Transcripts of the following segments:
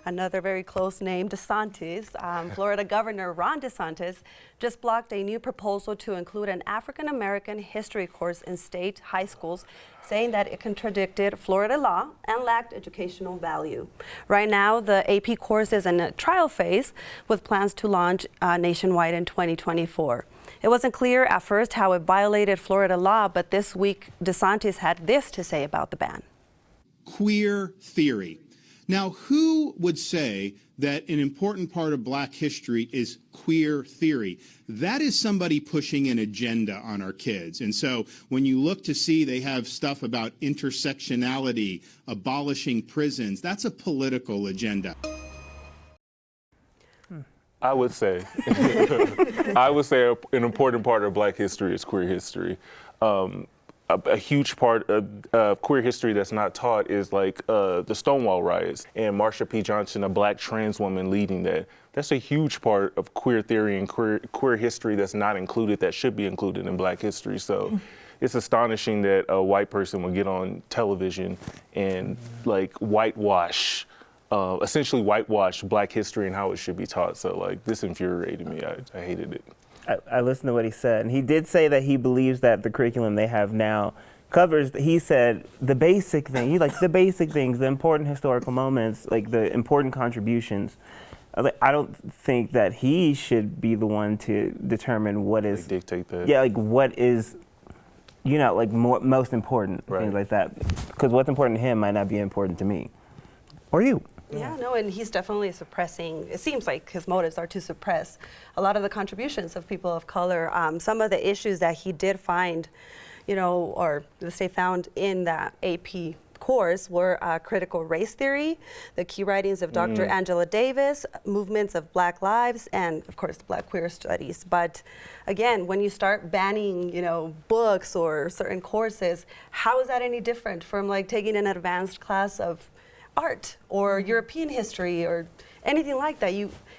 Another very close name, DeSantis. Florida Governor Ron DeSantis just blocked a new proposal to include an African American history course in state high schools, saying that it contradicted Florida law and lacked educational value. Right now, the AP course is in a trial phase with plans to launch nationwide in 2024. It wasn't clear at first how it violated Florida law, but this week DeSantis had this to say about the ban. Queer theory. Now, who would say that an important part of Black history is queer theory? That is somebody pushing an agenda on our kids. And so when you look to see they have stuff about intersectionality, abolishing prisons, that's a political agenda. I would say an important part of Black history is queer history. A huge part of queer history that's not taught is like the Stonewall riots and Marsha P. Johnson, a Black trans woman leading that. That's a huge part of queer theory and queer history that's not included, that should be included in Black history. So it's astonishing that a white person would get on television and like essentially whitewash Black history and how it should be taught. So like this infuriated me. I hated it. I listened to what he said, and he did say that he believes that the curriculum they have now covers, he said, the basic thing, the basic things, the important historical moments, like the important contributions. I don't think that he should be the one to determine what is, dictate that. Yeah, like what is, most important, right. Things like that. Because what's important to him might not be important to me or you. Yeah, no, and he's definitely suppressing, it seems like his motives are to suppress a lot of the contributions of people of color. Some of the issues that he did find, or the state found in that AP course were critical race theory, the key writings of Dr. Angela Davis, movements of Black lives, and of course the Black queer studies. But again, when you start banning, books or certain courses, how is that any different from like taking an advanced class of art or European history or anything like that?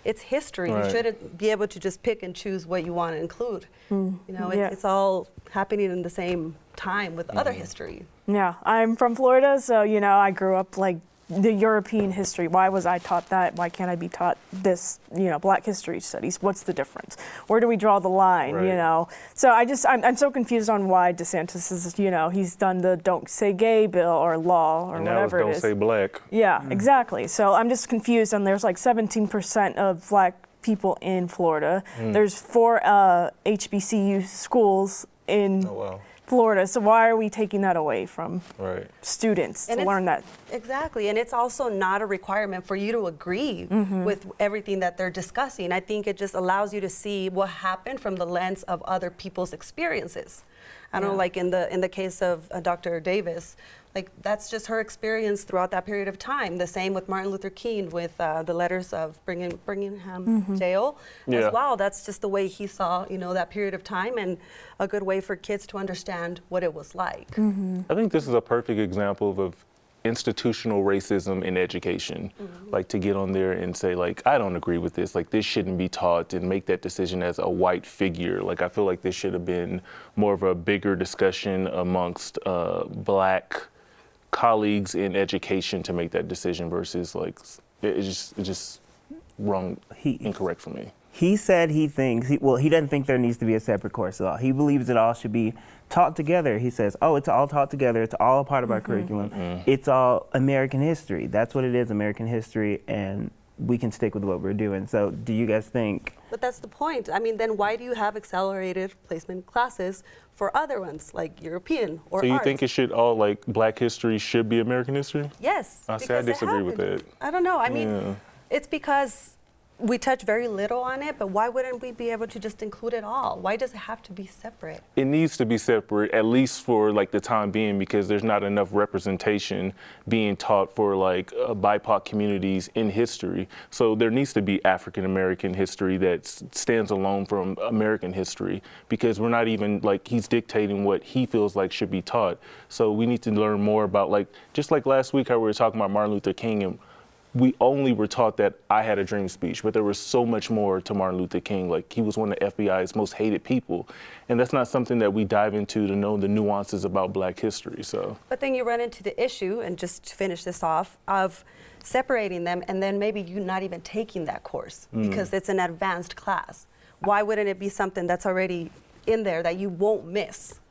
It's history. Right. You shouldn't be able to just pick and choose what you want to include. Yeah. It's all happening in the same time with other history. Yeah, I'm from Florida, so I grew up like the European history. Why was I taught that? Why can't I be taught this, Black history studies? What's the difference? Where do we draw the line, right. So I'm so confused on why DeSantis is, he's done the don't say gay bill or law or and whatever now it it's is. don't say Black. Yeah, exactly. So I'm just confused, and there's like 17% of Black people in Florida. There's 4 HBCU schools in Florida, so why are we taking that away from students to learn that? Exactly, and it's also not a requirement for you to agree with everything that they're discussing. I think it just allows you to see what happened from the lens of other people's experiences. I don't know, like in the case of Dr. Davis, like that's just her experience throughout that period of time. The same with Martin Luther King with the letters of Birmingham jail as well. That's just the way he saw, that period of time, and a good way for kids to understand what it was like. I think this is a perfect example of institutional racism in education. Like to get on there and say like, I don't agree with this, like this shouldn't be taught, and make that decision as a white figure. Like I feel like this should have been more of a bigger discussion amongst Black colleagues in education to make that decision versus like, it's just wrong, incorrect for me. He said he doesn't think there needs to be a separate course at all. He believes it all should be taught together. He says, it's all taught together. It's all a part of our curriculum. It's all American history. That's what it is, American history, and we can stick with what we're doing. So do you guys think? But that's the point. I mean, then why do you have accelerated placement classes for other ones like European or So you art? think it should all, like Black history should be American history? Yes. I disagree with that. I don't know. I mean, it's because we touch very little on it, but why wouldn't we be able to just include it all? Why does it have to be separate? It needs to be separate, at least for like the time being, because there's not enough representation being taught for like BIPOC communities in history. So there needs to be African American history that stands alone from American history, because we're not even like, he's dictating what he feels like should be taught. So we need to learn more about, like, just like last week how we were talking about Martin Luther King, and we only were taught that I had a dream speech, but there was so much more to Martin Luther King. Like, he was one of the FBI's most hated people. And that's not something that we dive into to know the nuances about Black history, so. But then you run into the issue, and just to finish this off, of separating them and then maybe you not even taking that course because it's an advanced class. Why wouldn't it be something that's already in there that you won't miss?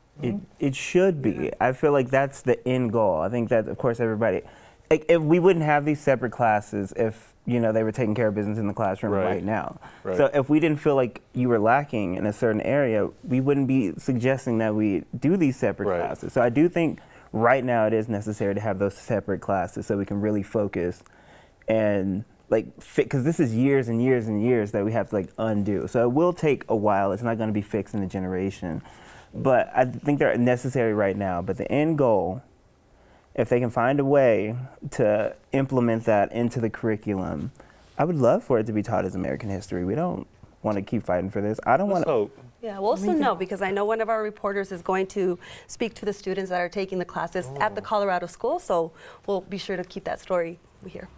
It should be. I feel like that's the end goal. I think that, of course, everybody, like, if we wouldn't have these separate classes if, you know, they were taking care of business in the classroom right now. Right. So if we didn't feel like you were lacking in a certain area, we wouldn't be suggesting that we do these separate classes. So I do think right now it is necessary to have those separate classes so we can really focus and like because this is years and years and years that we have to like undo. So it will take a while. It's not going to be fixed in a generation. But I think they're necessary right now. But the end goal, if they can find a way to implement that into the curriculum, I would love for it to be taught as American history. We don't want to keep fighting for this. I don't want to. Yeah, we'll also know, because I know one of our reporters is going to speak to the students that are taking the classes at the Colorado school, so we'll be sure to keep that story here.